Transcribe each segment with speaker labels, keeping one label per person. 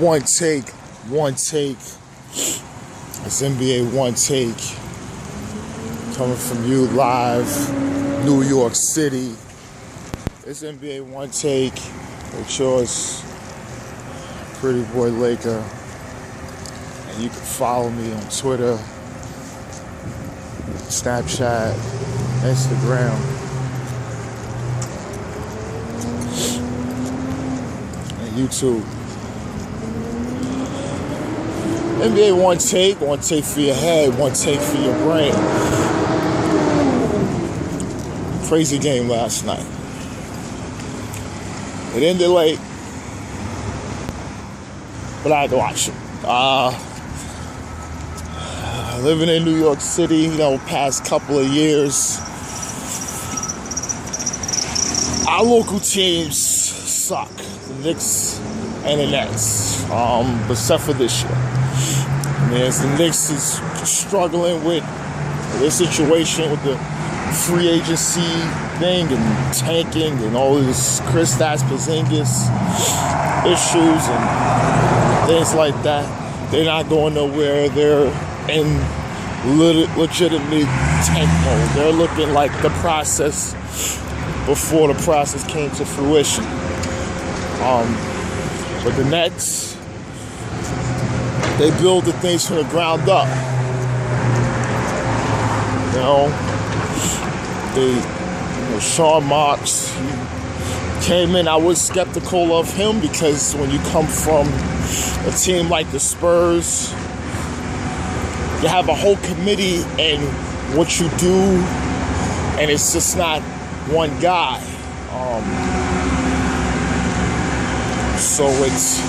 Speaker 1: One take. It's NBA One Take. Coming from you live, New York City. It's NBA One Take with yours, Pretty Boy Laker. And you can follow me on Twitter, Snapchat, Instagram. And YouTube. NBA One Take for your head, One Take for your brain. Crazy game last night. It ended late, but I had to watch it. Living in New York City, past couple of years, our local teams suck. The Knicks and the Nets, except for this year. The Knicks is struggling with their situation with the free agency thing and tanking and all this Kristaps Porzingis issues and things like that. They're not going nowhere. They're in legitimately tank mode. They're looking like the process before the process came to fruition. But the Nets, they build the things from the ground up. Sean Marks came in. I was skeptical of him because when you come from a team like the Spurs, you have a whole committee and what you do, and it's just not one guy. So it's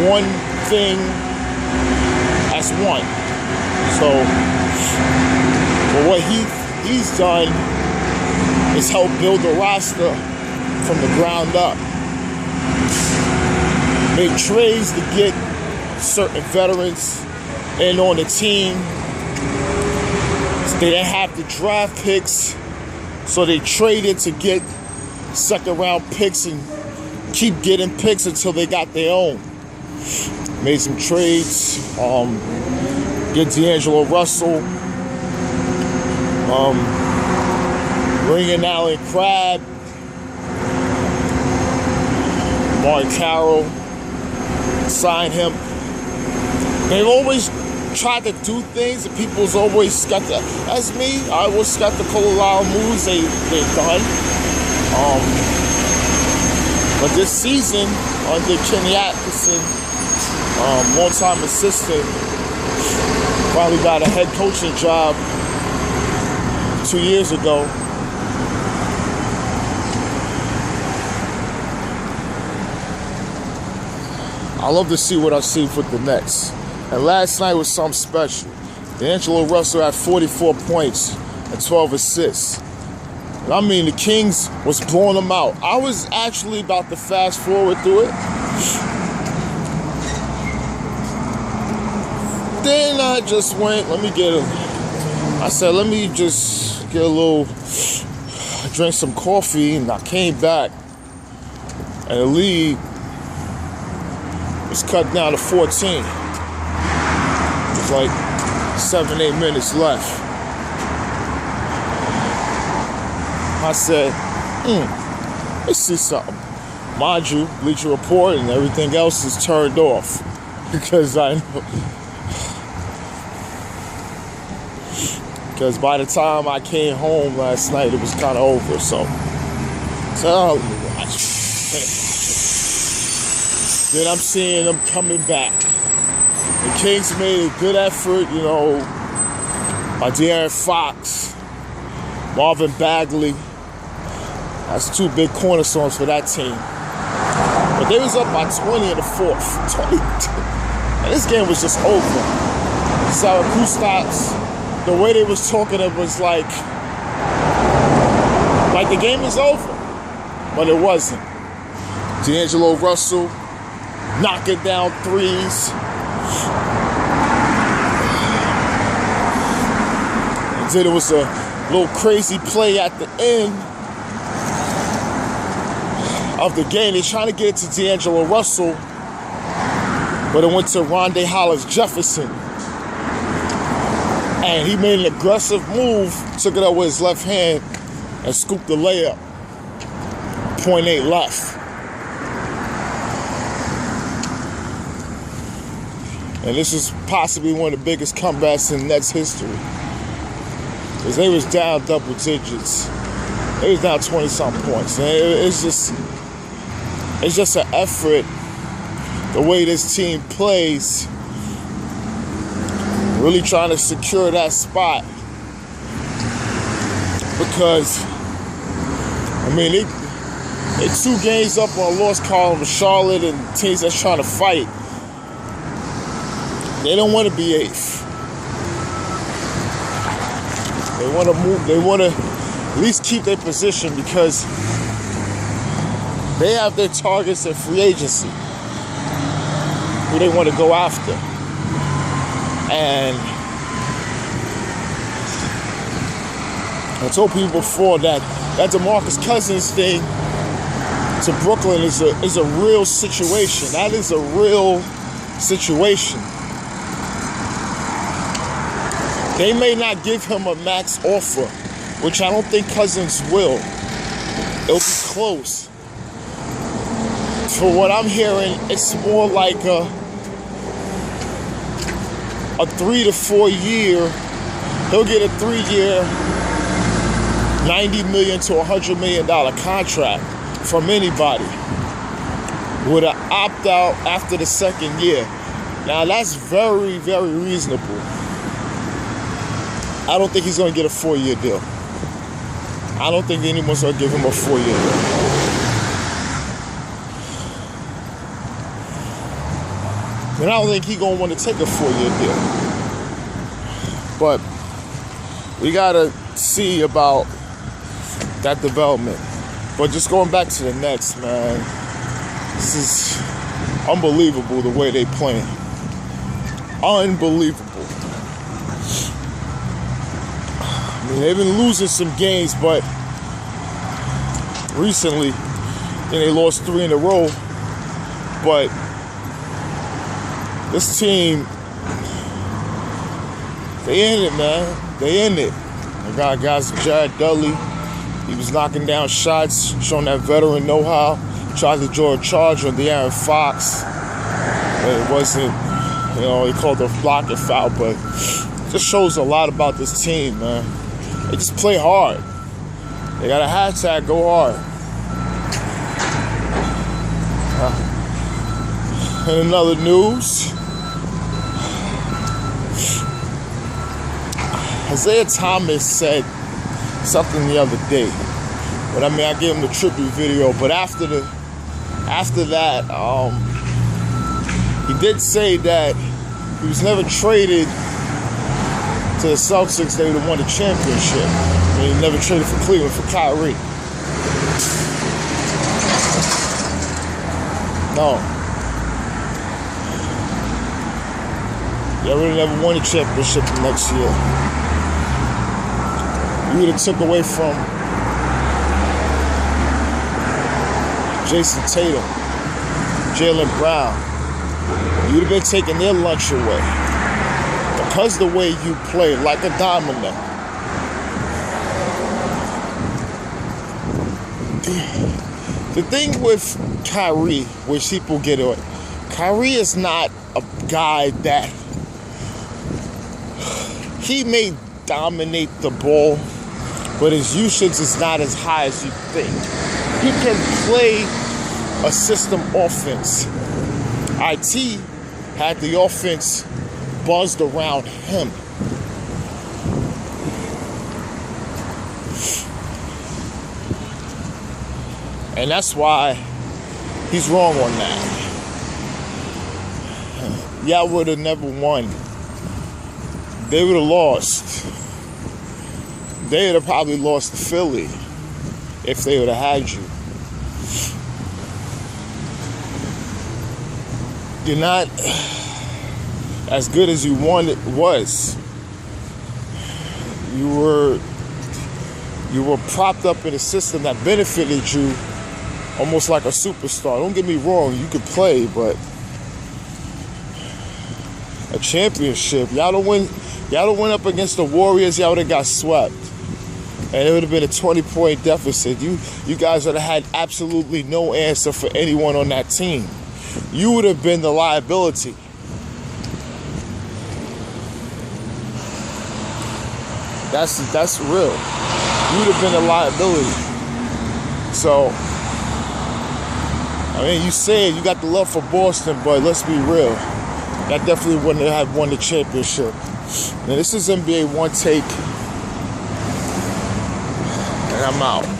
Speaker 1: one thing as one. So, but what he's done is help build a roster from the ground up. Make trades to get certain veterans in on the team. They didn't have the draft picks, so they traded to get second round picks and keep getting picks until they got their own. Made some trades. Get Angelo Russell. Bring in Allen Crabbe. Martin Carroll. Sign him. They've always tried to do things and people's always skeptical. That's me. I was skeptical of a lot of moves they've done. But this season, under Kenny Atkinson, long-time assistant, probably got a head coaching job 2 years ago. I love to see what I see with the Nets. And last night was something special. Angelo Russell had 44 points and 12 assists. I mean, the Kings was blowing them out. I was actually about to fast forward through it. Then I just went, let me just get a little, drink some coffee, and I came back, and the lead was cut down to 14. It was like 7-8 minutes left. I said, let's see something. Mind you, Bleacher Report and everything else is turned off because I know. Because by the time I came home last night, it was kind of over. So let me watch. Then I'm seeing them coming back. The Kings made a good effort, by De'Aaron Fox, Marvin Bagley. That's two big cornerstones for that team. But they was up by 20 in the fourth. 20. And this game was just over. Syracuse, the way they was talking, it was like the game was over. But it wasn't. D'Angelo Russell knocking down threes. And then it was a little crazy play at the end. of the game. They're trying to get it to Angelo Russell, but it went to Rondé Hollis-Jefferson. And he made an aggressive move, took it up with his left hand, and scooped the layup. 0.8 left. And this is possibly one of the biggest comebacks in Nets history. Because they was down double digits. They was down 20-something points. And it's just an effort, the way this team plays, really trying to secure that spot. Because, I mean, they 2 games up on a loss column with Charlotte and teams that's trying to fight. They don't want to be 8th. They want to move. They want to at least keep their position because they have their targets at free agency who they want to go after. And I told people before that DeMarcus Cousins thing to Brooklyn is a real situation. That is a real situation. They may not give him a max offer, which I don't think Cousins will. It'll be close. For what I'm hearing, it's more like a 3 to 4 year. He'll get a 3-year, $90 million to $100 million contract from anybody with an opt-out after the 2nd year. Now, that's very, very reasonable. I don't think he's going to get a 4-year deal. I don't think anyone's going to give him a 4-year deal. And I don't think he's going to want to take a 4-year deal. But we got to see about that development. But just going back to the Nets, man, this is unbelievable the way they playing. Unbelievable. I mean, they've been losing some games, but recently, they lost 3 in a row. But this team, they in it, man. They in it. They got guys like Jared Dudley. He was knocking down shots, showing that veteran know-how. Tried to draw a charge on De'Aaron Fox. But it wasn't, he called a blocking foul, but it just shows a lot about this team, man. They just play hard. They got a hashtag, go hard. In another news, Isaiah Thomas said something the other day. But I mean, I gave him the tribute video. But after that, he did say that he was never traded to the Celtics. They would have won the championship. And he never traded for Cleveland for Kyrie. No. They would have never won the championship the next year. You would have took away from Jason Tatum, Jaylen Brown. You would have been taking their lunch away. Because the way you play, like a domino. The thing with Kyrie, which people get on, Kyrie is not a guy that he may dominate the ball, but his usage is not as high as you think. He can play a system offense. IT had the offense buzzed around him. And that's why he's wrong on that. Y'all would have never won. They would have lost. They would have probably lost to Philly if they would have had you. You're not as good as you was. You were propped up in a system that benefited you almost like a superstar. Don't get me wrong, you could play, but a championship, y'all don't win up against the Warriors, y'all would have got swept. And it would have been a 20-point deficit. You guys would have had absolutely no answer for anyone on that team. You would have been the liability. That's real. You would have been a liability. So, I mean, you say you got the love for Boston, but let's be real. That definitely wouldn't have won the championship. Now, this is NBA One Take, and I'm out.